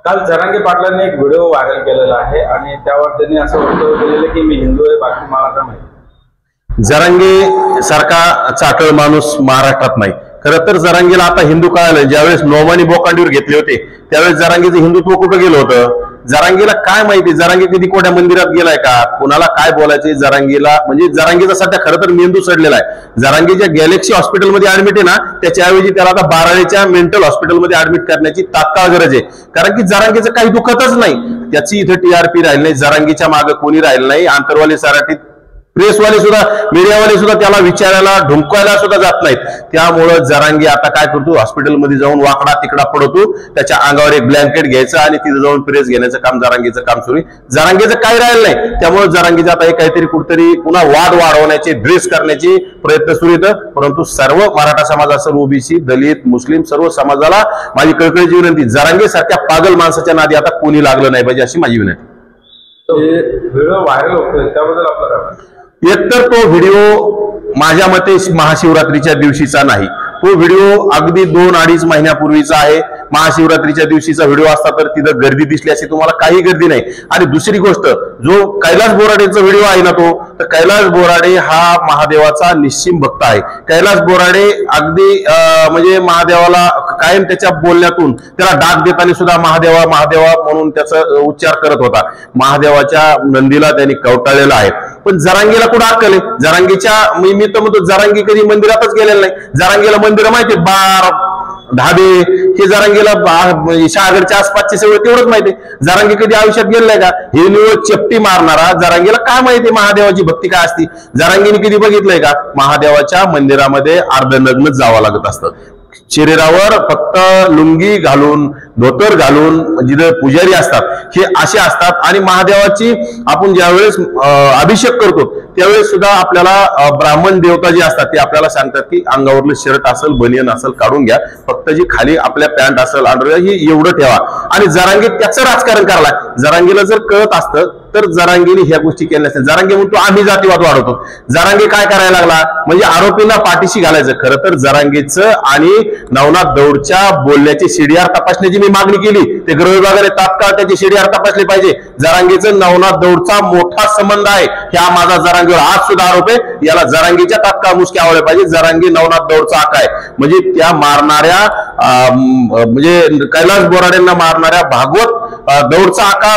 काल जरांगे पाटलांनी एक व्हिडिओ व्हायरल केलेला आहे आणि त्यावर त्यांनी असं वक्तव्य केलेलं की मी हिंदू आहे, बाकी मला काय माहिती। जरांगे सारखा चाटळ माणूस महाराष्ट्रात नाही। खरं तर जरांगेला आता हिंदू कळालं। ज्यावेळेस नोमानी बोकांडीवर घेतले होते त्यावेळेस जरांगेचं हिंदुत्व कुठं गेलं होतं? जरांगेला काय माहिती? जरांगे कधी कोणत्या मंदिरात गेलाय का? कोणाला काय बोलायचे जरांगेला? म्हणजे जरांगेचा सध्या खरं तर मेंदू सडलेला आहे। जरांगेच्या गॅलेक्सी हॉस्पिटलमध्ये ऍडमिट आहे ना, त्याच्याऐवजी त्याला आता बाराळीच्या मेंटल हॉस्पिटलमध्ये ऍडमिट करण्याची तात्काळ गरज आहे। कारण की जरांगेचं काही दुखतच नाही। त्याची इथं टीआरपी राहिली नाही, जरांगेच्या मागे कोणी राहिलं नाही। आंतरवाली सराटीत प्रेसवाले सुद्धा, मीडियावाले सुद्धा त्याला विचारायला ढुंकवायला सुद्धा जात नाहीत। त्यामुळं जरांगे आता काय करतो, हॉस्पिटलमध्ये जाऊन वाकडा तिकडा पडतो, त्याच्या अंगावर एक ब्लँकेट घ्यायचं आणि तिथे जाऊन प्रेस घेण्याचं काम जरांगेचं काम सुरू आहे। जरांगेचं काही राहिलं नाही। त्यामुळे जरांगेचं आता काहीतरी कुठतरी पुन्हा वाद वाढवण्याचे, ड्रेस करण्याचे प्रयत्न सुरू आहेत। परंतु सर्व मराठा समाज असेल, ओबीसी, दलित, मुस्लिम सर्व समाजाला माझी कळकळीची विनंती, जरांगे सारख्या पागल माणसाच्या नादी आता कोणी लागलं नाही पाहिजे अशी माझी विनंती। व्हिडिओ व्हायरल होतोय त्याबद्दल आपलं काय म्हणणं? एकतर तो व्हिडिओ माझ्या मते महाशिवरात्रीच्या दिवशीचा नाही। तो व्हिडिओ अगदी 2-2.5 महिन्यापूर्वीचा आहे। महाशिवरात्रीच्या दिवशीचा व्हिडिओ असता तर तिथं गर्दी दिसली असती, तुम्हाला काही गर्दी नाही। आणि दुसरी गोष्ट, जो कैलास बोराडेचा व्हिडिओ आहे ना, तो तर कैलास बोराडे हा महादेवाचा निश्चिम भक्त आहे। कैलास बोराडे अगदी म्हणजे महादेवाला कायम त्याच्या बोलण्यातून त्याला डाग देताना सुद्धा महादेवा महादेवा म्हणून त्याचा उच्चार करत होता। महादेवाच्या नंदीला त्यांनी कवटाळलेला आहे। पण जरांगेला कुठं अक्कल आहे? जरांगेच्या मी तर म्हणतो जरांगे कधी मंदिरातच गेलेला नाही। जरांगेला मंदिर माहिती, बार ढाबे हे जरांगेला शहागडच्या आसपासचे सगळं तेवढंच माहिती। जरांगे कधी आयुष्यात गेलाय का? हे निवड चपटी मारणारा जरांगेला काय माहिती महादेवाची भक्ती काय असती? जरांगेने कधी बघितलंय का? महादेवाच्या मंदिरामध्ये अर्धनग्न जावं लागत असतं। शरीरावर फक्त लुंगी घालून, धोतर घालून जिथे पुजारी असतात हे असे असतात। आणि महादेवाची आपण ज्यावेळेस अभिषेक करतो त्यावेळेस सुद्धा आपल्याला ब्राह्मण देवता जे असतात ते आपल्याला सांगतात की अंगावरलं शर्ट असेल, बनियन असेल काढून घ्या, फक्त जी खाली आपल्या पॅन्ट असेल, अंडरवेअर ही एवढं ठेवा। आणि जरांगे त्याचं राजकारण करायला, जरांगेला जर कळत असतं तर जरांगेने ह्या गोष्टी केल्या नसत्या। जरांगे म्हणतो आम्ही जातीवाद वाढवतो। जरांगे काय करायला लागला म्हणजे आरोपींना पाठीशी घालायचं। खरं तर जरांगेचं आणि नवनाथ दौडच्या बोलण्याची सीडीआर तपासण्याची मी मागणी केली। ते गृह विभागाने तात्काळ त्याची सीडीआर तपासली पाहिजे। जरांगेचं नवनाथ दौडचा मोठा संबंध आहे, ह्या माझा जरांगेवर आज सुद्धा आरोप आहे। याला जरांगेच्या तात्काळ मुसक्या आवडल्या पाहिजे। जरांगे नवनाथ दौडचा आका आहे, म्हणजे त्या मारणाऱ्या म्हणजे कैलास बोराडेंना मारणाऱ्या भागवत दौडचा आका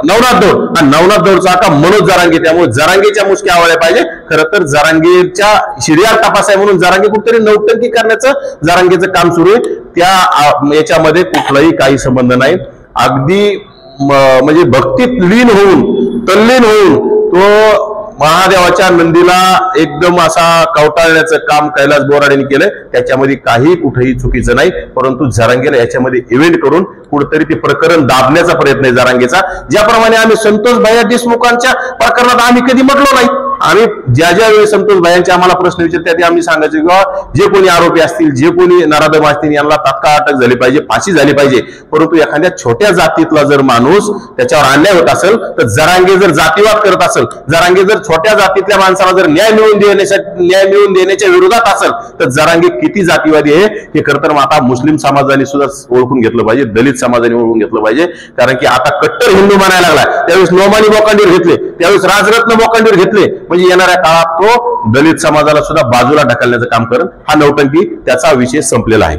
नवनाथ दौड, आणि नवनाथ दौडचा आका मनोज जरांगे। त्यामुळे जरांगेच्या मुसक्या आवडल्या पाहिजे। खरं तर जरांगेच्या सीडीआर तपास आहे म्हणून जरांगे कुठेतरी नौटंकी करण्याचं जरांगेचं काम सुरू आहे। त्या याच्यामध्ये कुठलाही काही संबंध नाही। अगदी म्हणजे भक्तीत लीन होऊन, तल्लीन होऊन तो महादेवाच्या नंदीला एकदम असा कवटाळण्याचं काम कैलास बोराडेने केलंय। त्याच्यामध्ये काही कुठेही चुकीचं नाही। परंतु जरांगेला याच्यामध्ये इव्हेंट करून कुठेतरी ते प्रकरण दाबण्याचा प्रयत्न आहे जरांगेचा। ज्याप्रमाणे आम्ही संतोष भैया देशमुखांच्या प्रकरणात आम्ही कधी म्हटलो नाही। आम्ही ज्या वेळी संतोष भैयांचे आम्हाला प्रश्न विचारतात ते आम्ही सांगायचे किंवा जे कोणी आरोपी असतील, जे कोणी नराधम असतील यांना तात्काळ अटक झाली पाहिजे, फाशी झाली पाहिजे। परंतु एखाद्या छोट्या जातीतला जर माणूस त्याच्यावर अन्याय होत असेल तर जरांगे जर जातीवाद करत असेल, जरांगे जर छोट्या जातीतल्या माणसाला जर न्याय मिळवून देण्याच्या विरोधात असेल तर जरांगे किती जातीवादी आहे हे खरं तर आता मुस्लिम समाजाने सुद्धा ओळखून घेतलं पाहिजे, दलित समाजाने ओळखून घेतलं पाहिजे। कारण की आता कट्टर हिंदू म्हणायला लागला, त्यावेळेस नोमानी बोकांडीवर घेतले, त्यावेळेस राजरत्न बोकांडीवर घेतले, म्हणजे येणाऱ्या काळात तो दलित समाजाला सुद्धा बाजूला ढकलण्याचं काम करेल। हा नौटंकी त्याचा विषय संपलेला आहे।